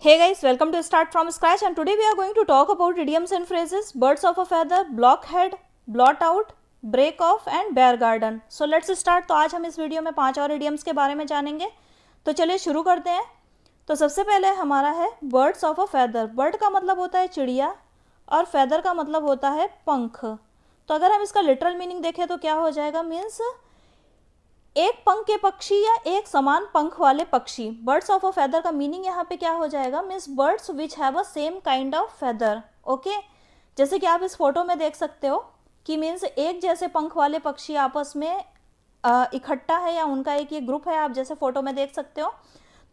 Hey guys, welcome to Start From Scratch and today we are going to talk about idioms and phrases, birds of a feather, blockhead, blot out, break off and bear garden. So let's start। तो आज हम इस video में 5 और idioms के बारे में जानेंगे। तो चलिए शुरू करते हैं। तो सबसे पहले हमारा है birds of a feather। bird का मतलब होता है चिड़िया और feather का मतलब होता है पंख। तो अगर हम इसका लिटरल मीनिंग देखें तो क्या हो जाएगा, मीन्स एक पंख के पक्षी या एक समान पंख वाले पक्षी। बर्ड्स ऑफ अ फेदर का मीनिंग यहाँ पे क्या हो जाएगा, means birds which have a same kind of feather. Okay, जैसे कि आप इस फोटो में देख सकते हो कि मीन्स एक जैसे पंख वाले पक्षी आपस में इकट्ठा है या उनका एक ये ग्रुप है, आप जैसे फोटो में देख सकते हो।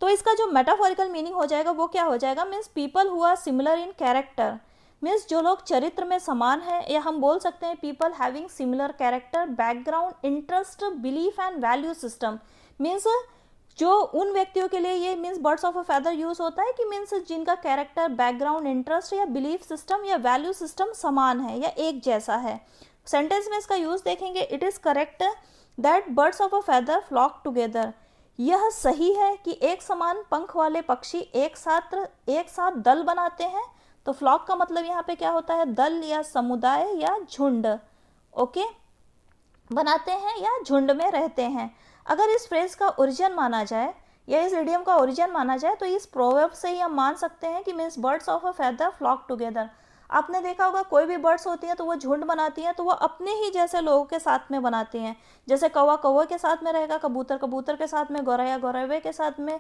तो इसका जो मेटाफोरिकल मीनिंग हो जाएगा वो क्या हो जाएगा, means people who are similar in character. Means जो लोग चरित्र में समान है, या हम बोल सकते हैं people having similar character, background, interest, belief and value system. Means जो उन व्यक्तियों के लिए ये means birds of a feather use होता है कि मीन्स जिनका कैरेक्टर, बैकग्राउंड, इंटरेस्ट या बिलीफ सिस्टम या वैल्यू सिस्टम समान है या एक जैसा है। सेंटेंस में इसका यूज देखेंगे, it is correct that birds of a feather flock together. यह सही है कि एक समान पंख वाले पक्षी एक साथ दल बनाते हैं। तो फ्लॉक का मतलब यहाँ पे क्या होता है, दल या समुदाय या झुंड। ओके, बनाते हैं या झुंड में रहते हैं। अगर इस फ्रेज का ओरिजिन माना जाए या इस इडियम का ओरिजिन माना जाए तो इस प्रोवर्ब से ही हम मान सकते हैं कि means birds of a feather flock together. आपने देखा होगा कोई भी बर्ड्स होती हैं तो वो झुंड बनाती हैं, तो वो अपने ही जैसे लोगों के साथ में बनाती हैं। जैसे कौवा कौवे के साथ में रहेगा, कबूतर कबूतर के साथ में, गौरैया गौरैया के साथ में,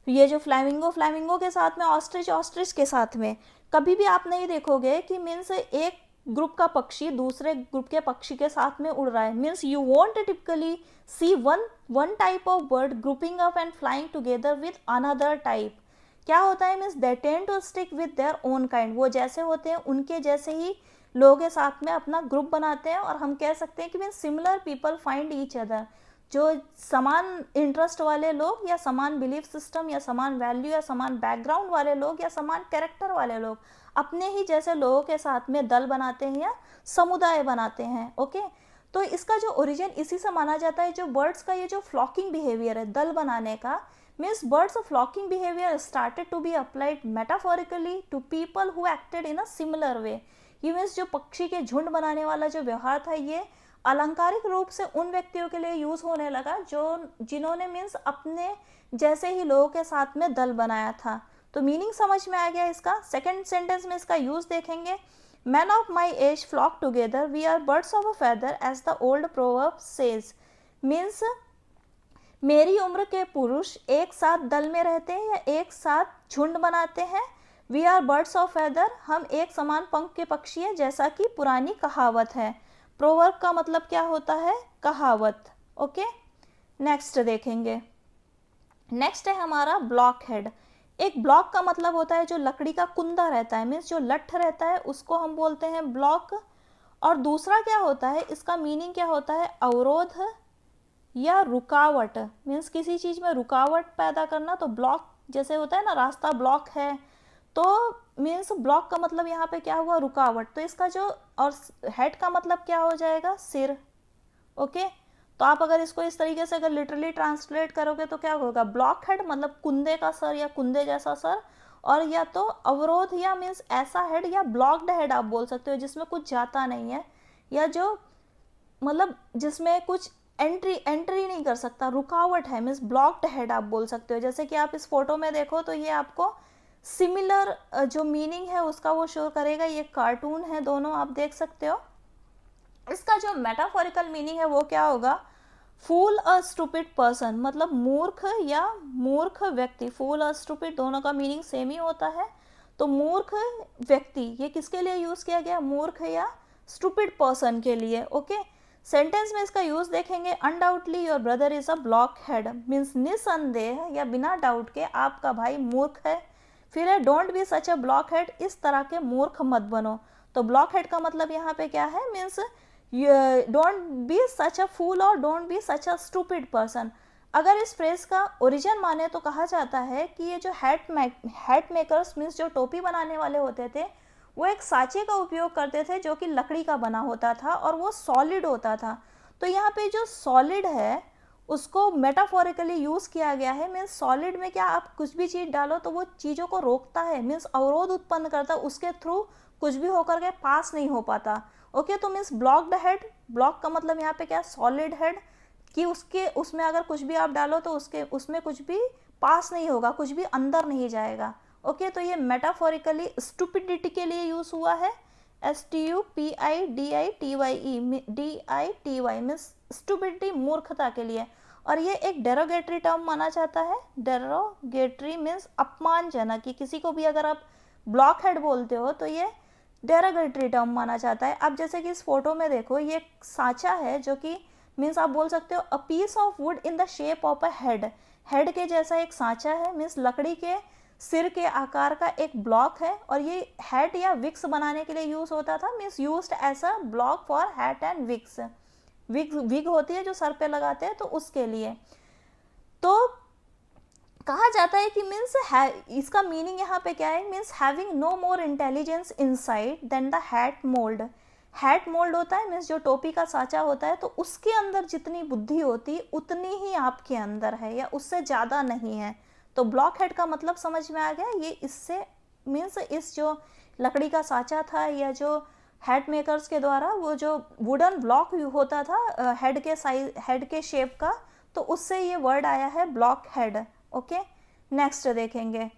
ये जो फ्लैमिंगो फ्लैमिंगो के साथ में, ऑस्ट्रिच ऑस्ट्रिच के साथ में। कभी भी आप नहीं देखोगे कि मीन्स एक ग्रुप का पक्षी दूसरे ग्रुप के पक्षी के साथ में उड़ रहा है। Means you won't typically see one type of bird grouping up and flying together with another type. क्या होता है, means they tend to stick with their own kind. वो जैसे होते हैं उनके जैसे ही लोगों के साथ में अपना ग्रुप बनाते हैं, और हम कह सकते हैं कि means similar people find each other. जो समान इंटरेस्ट वाले लोग या समान बिलीफ सिस्टम या समान वैल्यू या समान बैकग्राउंड वाले लोग या समान कैरेक्टर वाले लोग अपने ही जैसे लोगों के साथ में दल बनाते हैं या समुदाय बनाते हैं। ओके, तो इसका जो ओरिजिन इसी से माना जाता है। जो बर्ड्स का ये जो फ्लॉकिंग बिहेवियर है दल बनाने का, means birds of flocking behaviour started to be applied metaphorically to people who acted in a similar way. ये मीन्स जो पक्षी के झुंड बनाने वाला जो व्यवहार था ये अलंकारिक रूप से उन व्यक्तियों के लिए यूज होने लगा जो जिन्होंने मीन्स अपने जैसे ही लोगों के साथ में दल बनाया था। तो मीनिंग समझ में आ गया इसका। सेकंड सेंटेंस में इसका यूज देखेंगे, man of my age flock together, we are birds of a feather as the old proverb says. Means मेरी उम्र के पुरुष एक साथ दल में रहते हैं या एक साथ झुंड बनाते हैं। We are birds of feather, हम एक समान पंख के पक्षी हैं, जैसा कि पुरानी कहावत है। प्रोवर्ब का मतलब क्या होता है, कहावत। ओके, नेक्स्ट देखेंगे। नेक्स्ट है हमारा ब्लॉक हेड। एक ब्लॉक का मतलब होता है जो लकड़ी का कुंदा रहता है, मीन्स जो लठ रहता है उसको हम बोलते हैं ब्लॉक। और दूसरा क्या होता है, इसका मीनिंग क्या होता है, अवरोध या रुकावट। मीन्स किसी चीज में रुकावट पैदा करना। तो ब्लॉक जैसे होता है ना, रास्ता ब्लॉक है, तो मीन्स ब्लॉक का मतलब यहाँ पे क्या हुआ, रुकावट। तो इसका जो और हेड का मतलब क्या हो जाएगा, सिर। ओके, तो आप अगर इसको इस तरीके से अगर लिटरली ट्रांसलेट करोगे तो क्या होगा, ब्लॉक हेड मतलब कुंदे का सर या कुंदे जैसा सर, और या तो अवरोध या मीन्स ऐसा हेड या ब्लॉक्ड हेड आप बोल सकते हो जिसमें कुछ जाता नहीं है, या जो मतलब जिसमें कुछ एंट्री नहीं कर सकता, रुकावट है, मीन्स ब्लॉक्ड हेड आप बोल सकते हो। जैसे कि आप इस फोटो में देखो तो ये आपको सिमिलर जो मीनिंग है उसका वो शो करेगा। ये कार्टून है, दोनों आप देख सकते हो। इसका जो मेटाफोरिकल मीनिंग है वो क्या होगा, फूल अ स्टूपिड पर्सन, मतलब मूर्ख या मूर्ख व्यक्ति। फूल और स्टूपिड दोनों का मीनिंग सेम ही होता है। तो मूर्ख व्यक्ति ये किसके लिए यूज किया गया, मूर्ख या स्टूपिड पर्सन के लिए। ओके, सेंटेंस में इसका यूज देखेंगे, undoubtedly your brother is a block head, means निसंदेह या बिना डाउट के आपका भाई मूर्ख है। फिर है don't be such a block head, इस तरह के मूर्ख मत बनो। तो ब्लॉक हेड का मतलब यहाँ पे क्या है, मीन्स डोंट बी सच अ फूल और don't be such a stupid person. अगर इस फ्रेज का ओरिजिन माने तो कहा जाता है कि ये जो हैट मेकर्स मीन्स जो टोपी बनाने वाले होते थे, वो एक साँचे का उपयोग करते थे जो कि लकड़ी का बना होता था और वो सॉलिड होता था। तो यहाँ पे जो सॉलिड है उसको मेटाफोरिकली यूज़ किया गया है। मीन्स सॉलिड में क्या आप कुछ भी चीज़ डालो तो वो चीज़ों को रोकता है, मीन्स अवरोध उत्पन्न करता है, उसके थ्रू कुछ भी होकर के पास नहीं हो पाता। ओके, तो मीन्स ब्लॉक्ड हेड, ब्लॉक का मतलब यहाँ पे क्या, सॉलिड हेड, कि उसमें अगर कुछ भी आप डालो तो उसमें कुछ भी पास नहीं होगा, कुछ भी अंदर नहीं जाएगा। ओके, तो ये मेटाफोरिकली स्टूपिडिटी के लिए यूज़ हुआ है, STUPIDITY मीन्स स्टूपिडिटी, मूर्खता के लिए। और ये एक डेरोगेटरी टर्म माना जाता है। डेरोगेटरी मीन्स अपमानजनक, कि किसी को भी अगर आप ब्लॉक हेड बोलते हो तो ये डेरोगेटरी टर्म माना जाता है। अब जैसे कि इस फोटो में देखो, ये एक सांचा है जो कि मीन्स आप बोल सकते हो a piece of wood in the shape of a head, head के जैसा एक सांचा है, मीन्स लकड़ी के सिर के आकार का एक ब्लॉक है। और ये हैट या विक्स बनाने के लिए यूज होता था, means used as a block for hat and wigs. Wig होती है जो सर पे लगाते हैं, तो उसके लिए। तो कहा जाता है कि मीन्स इसका मीनिंग यहाँ पे क्या है, means having no more intelligence inside than the hat mould. Hat mould होता है मीन्स जो टोपी का सांचा होता है, तो उसके अंदर जितनी बुद्धि होती है उतनी ही आपके अंदर है, या उससे ज़्यादा नहीं है। तो ब्लॉक हेड का मतलब समझ में आ गया। ये इससे मीन्स इस जो लकड़ी का सांचा था, या जो हैट मेकर्स के द्वारा वो जो वुडन ब्लॉक होता था हेड के साइज, हेड के शेप का, तो उससे ये वर्ड आया है ब्लॉक हेड। ओके, नेक्स्ट देखेंगे।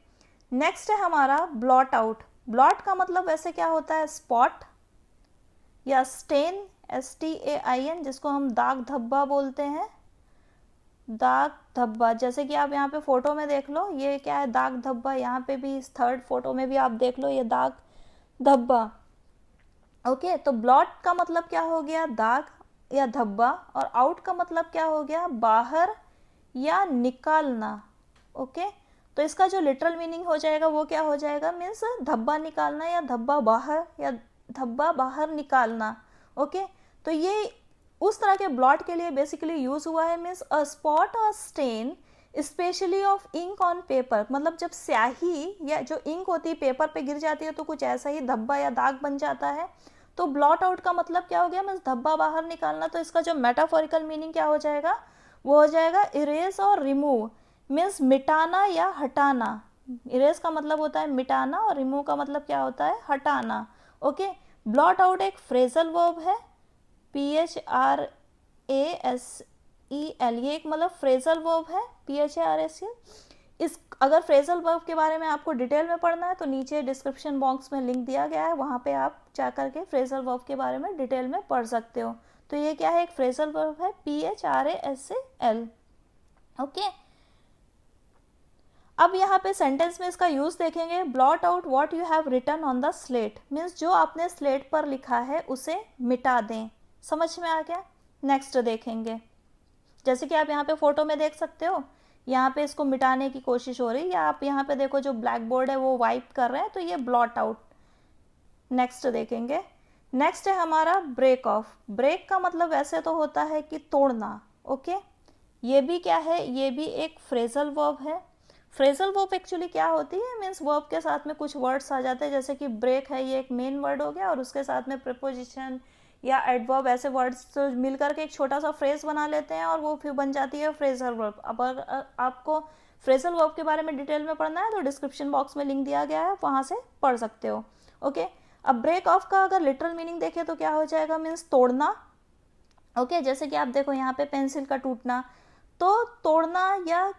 नेक्स्ट है हमारा ब्लॉट आउट। ब्लॉट का मतलब वैसे क्या होता है, स्पॉट या स्टेन, STAIN, जिसको हम दाग धब्बा बोलते हैं। दाग धब्बा, जैसे कि आप यहाँ पे फोटो में देख लो, ये क्या है, दाग धब्बा। यहाँ पे भी इस थर्ड फोटो में भी आप देख लो, ये दाग धब्बा। ओके, तो ब्लॉट का मतलब क्या हो गया, दाग या धब्बा, और आउट का मतलब क्या हो गया, बाहर या निकालना। ओके, तो इसका जो लिटरल मीनिंग हो जाएगा वो क्या हो जाएगा, मीन्स धब्बा निकालना, या धब्बा बाहर, या धब्बा बाहर निकालना। ओके, तो ये उस तरह के ब्लॉट के लिए बेसिकली यूज हुआ है, means a spot or stain specially of ink on paper. मतलब जब स्याही या जो इंक होती है पेपर पे गिर जाती है तो कुछ ऐसा ही धब्बा या दाग बन जाता है। तो ब्लॉट आउट का मतलब क्या हो गया, मीन्स धब्बा बाहर निकालना। तो इसका जो मेटाफोरिकल मीनिंग क्या हो जाएगा, वो हो जाएगा इरेज और रिमूव, मीन्स मिटाना या हटाना। इरेज का मतलब होता है मिटाना, और रिमूव का मतलब क्या होता है, हटाना। ओके, ब्लॉट आउट एक फ्रेजल वर्ब है, PHRASEL, ये एक मतलब फ्रेजल वर्ब है, PHRASEL। इस अगर फ्रेजल वर्ब के बारे में आपको डिटेल में पढ़ना है तो नीचे डिस्क्रिप्शन बॉक्स में लिंक दिया गया है, वहाँ पे आप जा करके फ्रेजल वर्ब के बारे में डिटेल में पढ़ सकते हो। तो ये क्या है, एक फ्रेजल वर्ब है, PHRASEL। ओके, अब यहाँ पे सेंटेंस में इसका यूज देखेंगे। Blot out what you have written on the slate, means जो आपने स्लेट पर लिखा है उसे मिटा दें। समझ में आ गया। नेक्स्ट देखेंगे, जैसे कि आप यहाँ पे फोटो में देख सकते हो, यहाँ पे इसको मिटाने की कोशिश हो रही है, या आप यहाँ पे देखो जो ब्लैक बोर्ड है वो वाइप कर रहे हैं, तो ये ब्लॉट आउट। नेक्स्ट देखेंगे। नेक्स्ट है हमारा ब्रेक ऑफ। ब्रेक का मतलब वैसे तो होता है कि तोड़ना। ओके, ये भी क्या है, ये भी एक फ्रेजल वर्ब है। फ्रेजल वर्ब एक्चुअली क्या होती है, मीन्स वर्ब के साथ में कुछ वर्ड्स आ जाते हैं, जैसे कि ब्रेक है, ये एक मेन वर्ड हो गया, और उसके साथ में प्रीपोजिशन या एडवर्ब, ऐसे वर्ड्स तो मिलकर के एक छोटा सा फ्रेज बना लेते हैं, और वो फिर बन जाती है फ्रेजल वर्ब। अब अगर आपको फ्रेजल वर्ब के बारे में डिटेल में पढ़ना है तो डिस्क्रिप्शन बॉक्स में लिंक दिया गया है, वहाँ से पढ़ सकते हो। ओके, अब ब्रेक ऑफ का अगर लिटरल मीनिंग देखें तो क्या हो जाएगा, मीन्स तोड़ना। ओके, जैसे कि आप देखो यहाँ पे पेंसिल का टूटना, तो तोड़ना या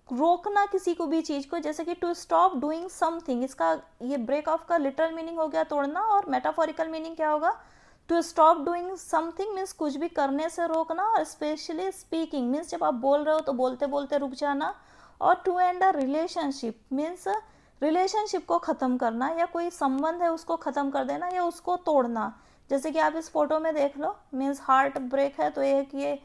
रोकना किसी को भी चीज को, जैसे कि टू स्टॉप डूइंग समथिंग, इसका ये ब्रेक ऑफ का लिटरल मीनिंग हो गया तोड़ना, और मेटाफोरिकल मीनिंग क्या होगा, to stop doing something means कुछ भी करने से रोकना, और स्पेशली स्पीकिंग मीन्स जब आप बोल रहे हो तो बोलते बोलते रुक जाना, और to end a relationship means relationship को ख़त्म करना, या कोई संबंध है उसको ख़त्म कर देना या उसको तोड़ना। जैसे कि आप इस फोटो में देख लो, मीन्स हार्ट ब्रेक है, तो एक ये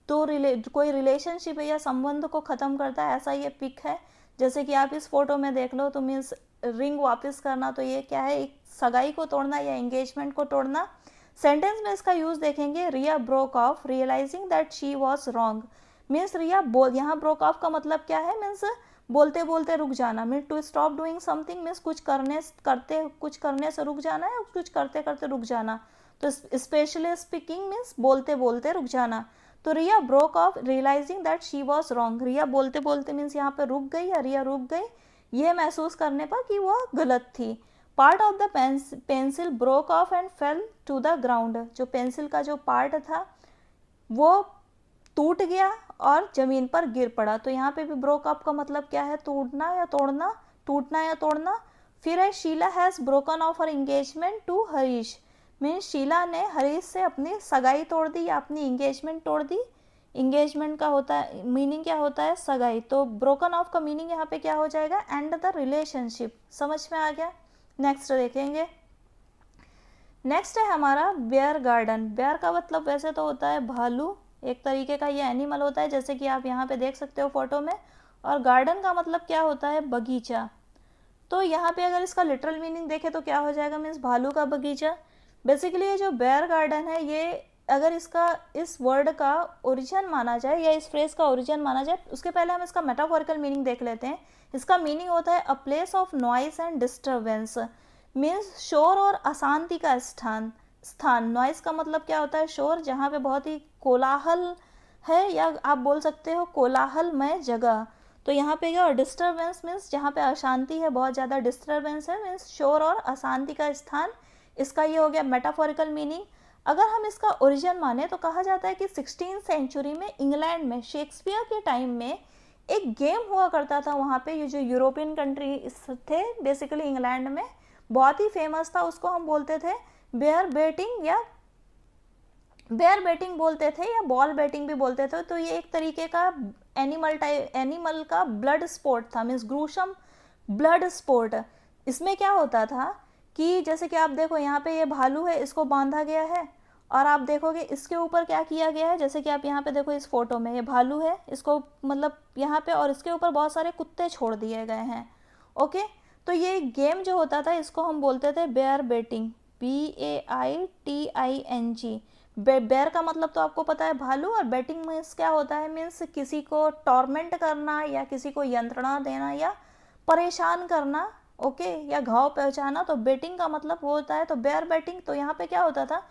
तो कोई रिलेशनशिप है या संबंध को ख़त्म करता है, ऐसा ये पिक है। जैसे कि आप इस फोटो में देख लो, तो मीन्स रिंग वापस करना, तो ये क्या है, एक सगाई को तोड़ना या एंगेजमेंट को तोड़ना। सेंटेंस में इसका यूज देखेंगे, Riya broke off realizing that she was wrong, means Riya यहाँ ब्रोक ऑफ का मतलब क्या है, मीन्स बोलते बोलते रुक जाना। Mean to stop doing something means कुछ करने से रुक जाना है, कुछ करते करते रुक जाना। तो स्पेशली स्पीकिंग मीन्स बोलते बोलते रुक जाना। तो Riya broke off realizing that she was wrong, Riya बोलते बोलते मीन्स यहाँ पे रुक गई या रिया रुक गई ये महसूस करने पर कि वह गलत थी। Part of the pencil broke off and fell to the ground, जो पेंसिल का जो पार्ट था वो टूट गया और जमीन पर गिर पड़ा। तो यहाँ पे भी ब्रोक ऑफ का मतलब क्या है, टूटना या तोड़ना, टूटना या तोड़ना। फिर है Sheela has broken off her engagement to Harish, means Sheela ने हरीश से अपनी सगाई तोड़ दी या अपनी इंगेजमेंट तोड़ दी। इंगेजमेंट का होता है मीनिंग क्या होता है, सगाई। तो ब्रोकन ऑफ का मीनिंग यहाँ पे क्या हो जाएगा, एंड द रिलेशनशिप। समझ में आ गया। नेक्स्ट देखेंगे। नेक्स्ट है हमारा बेयर गार्डन। बेयर का मतलब वैसे तो होता है भालू, एक तरीके का ये एनिमल होता है जैसे कि आप यहाँ पे देख सकते हो फोटो में। और गार्डन का मतलब क्या होता है, बगीचा। तो यहाँ पे अगर इसका लिटरल मीनिंग देखें तो क्या हो जाएगा, मीन्स भालू का बगीचा। बेसिकली ये जो बेयर गार्डन है, ये अगर इसका इस वर्ड का ओरिजिन माना जाए या इस फ्रेज का ओरिजिन माना जाए, उसके पहले हम इसका मेटाफोरिकल मीनिंग देख लेते हैं। इसका मीनिंग होता है अ place of noise and disturbance, means शोर और अशांति का स्थान। नॉइस का मतलब क्या होता है, शोर, जहाँ पे बहुत ही कोलाहल है या आप बोल सकते हो कोलाहलमय जगह। तो यहाँ पे क्या, डिस्टर्बेंस मीन्स जहाँ पे अशांति है, बहुत ज़्यादा डिस्टर्बेंस है, मीन्स शोर और अशांति का स्थान। इसका ये हो गया मेटाफोरिकल मीनिंग। अगर हम इसका ओरिजिन माने तो कहा जाता है कि 16th सेंचुरी में इंग्लैंड में शेक्सपियर के टाइम में एक गेम हुआ करता था। वहाँ पे ये जो यूरोपियन कंट्री थे बेसिकली इंग्लैंड में, बहुत ही फेमस था, उसको हम बोलते थे बेयर बेटिंग या बेयर बेटिंग बोलते थे या बॉल बेटिंग भी बोलते थे। तो ये एक तरीके का एनिमल का ब्लड स्पोर्ट था, मीन्स ग्रूसम ब्लड स्पोर्ट। इसमें क्या होता था कि जैसे कि आप देखो यहाँ पे ये भालू है, इसको बांधा गया है और आप देखोगे इसके ऊपर क्या किया गया है, जैसे कि आप यहाँ पे देखो इस फोटो में ये भालू है, इसको मतलब यहाँ पे, और इसके ऊपर बहुत सारे कुत्ते छोड़ दिए गए हैं। ओके, तो ये गेम जो होता था इसको हम बोलते थे बेयर बेटिंग, BAITING। बेयर का मतलब तो आपको पता है भालू, और बेटिंग मीन्स क्या होता है, मीन्स किसी को टॉर्मेंट करना या किसी को यंत्रणा देना या परेशान करना, ओके, या घाव पहुंचाना। तो बेटिंग का मतलब वो होता है, तो बेयर बेटिंग। तो यहाँ पे क्या होता था,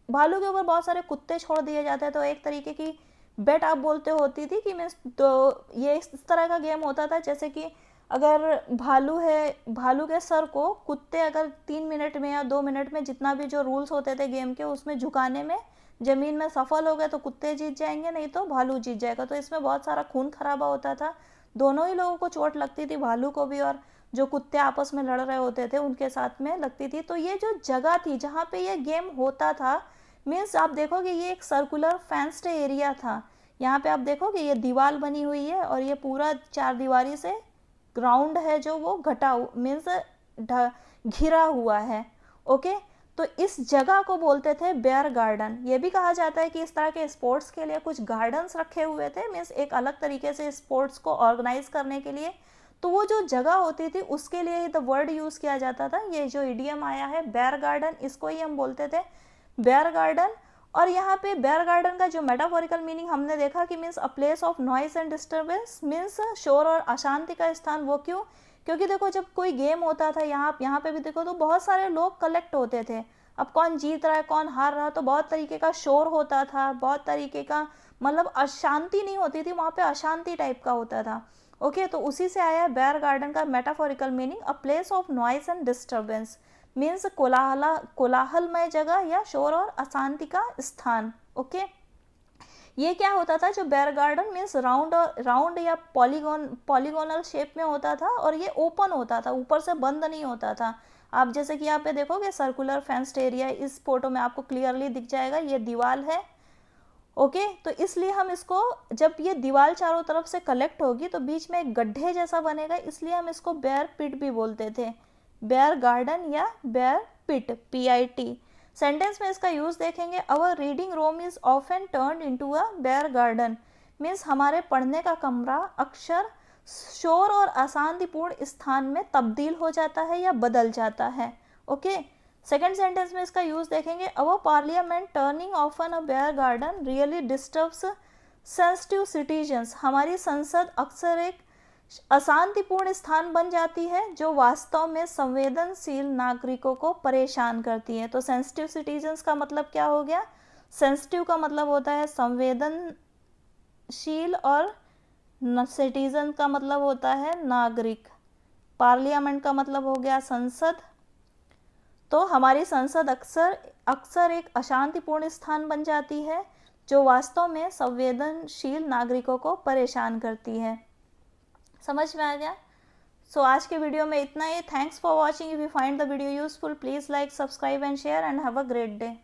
भालू के ऊपर बहुत सारे कुत्ते छोड़ दिए जाते हैं, तो एक तरीके की बेट आप बोलते होती थी कि मीन्स, तो ये इस तरह का गेम होता था जैसे कि अगर भालू है, भालू के सर को कुत्ते अगर 3 मिनट में या 2 मिनट में, जितना भी जो रूल्स होते थे गेम के, उसमें झुकाने में जमीन में सफल हो गए तो कुत्ते जीत जाएंगे, नहीं तो भालू जीत जाएगा। तो इसमें बहुत सारा खून खराबा होता था, दोनों ही लोगों को चोट लगती थी, भालू को भी और जो कुत्ते आपस में लड़ रहे होते थे उनके साथ में लगती थी। तो ये जो जगह थी जहाँ पे ये गेम होता था, मीन्स आप देखोगे ये एक सर्कुलर फेंस्ड एरिया था। यहाँ पे आप देखोगे ये दीवार बनी हुई है और ये पूरा 4 दीवारी से ग्राउंड है जो वो घटा मीन्स घिरा हुआ है। ओके, तो इस जगह को बोलते थे बेयर गार्डन। ये भी कहा जाता है कि इस तरह के स्पोर्ट्स के लिए कुछ गार्डन्स रखे हुए थे, मीन्स एक अलग तरीके से स्पोर्ट्स को ऑर्गेनाइज करने के लिए। तो वो जो जगह होती थी उसके लिए ही द वर्ड यूज़ किया जाता था। ये जो इडियम आया है बेयर गार्डन, इसको ही हम बोलते थे बेयर गार्डन। और यहाँ पे बेयर गार्डन का जो मेटाफोरिकल मीनिंग हमने देखा कि means a place of noise and disturbance, means शोर और अशांति का स्थान। वो क्यों, क्योंकि देखो जब कोई गेम होता था, यहाँ पे भी देखो तो बहुत सारे लोग कलेक्ट होते थे। अब कौन जीत रहा है कौन हार रहा, तो बहुत तरीके का शोर होता था, बहुत तरीके का मतलब अशांति नहीं होती थी वहाँ पे, अशांति टाइप का होता था। ओके, तो उसी से आया है बेयर गार्डन का metaphorical meaning a place of noise and disturbance, means कोलाहलमय जगह या शोर और अशांति का स्थान। ओके, ये क्या होता था, जो बेयर गार्डन मीन्स राउंड या पॉलीगोनल शेप में होता था और ये ओपन होता था, ऊपर से बंद नहीं होता था। आप जैसे कि यहाँ पे देखोगे सर्कुलर फेंस्ड एरिया, इस फोटो में आपको क्लियरली दिख जाएगा, ये दीवार है। ओके, तो इसलिए हम इसको, जब ये दीवार चारों तरफ से कलेक्ट होगी तो बीच में एक गड्ढे जैसा बनेगा, इसलिए हम इसको बेयर पिट भी बोलते थे, बेयर गार्डन या बेयर पिट, PIT। सेंटेंस में इसका यूज देखेंगे, our reading room is often turned into a bear garden, means हमारे पढ़ने का कमरा अक्सर शोर और अशांतिपूर्ण स्थान में तब्दील हो जाता है या बदल जाता है। ओके, सेकेंड सेंटेंस में इसका यूज देखेंगे, our parliament turning often a bear garden really disturbs sensitive citizens, हमारी संसद अक्सर एक अशांतिपूर्ण स्थान बन जाती है जो वास्तव में संवेदनशील नागरिकों को परेशान करती है। तो सेंसिटिव सिटीजन्स का मतलब क्या हो गया, सेंसिटिव का मतलब होता है संवेदनशील और सिटीजन का मतलब होता है नागरिक। पार्लियामेंट का मतलब हो गया संसद। तो हमारी संसद अक्सर एक अशांतिपूर्ण स्थान बन जाती है जो वास्तव में संवेदनशील नागरिकों को परेशान करती है। समझ में आ गया? सो आज के वीडियो में इतना ही। Thanks for watching. If you find the video useful please like, subscribe and share and have a great day.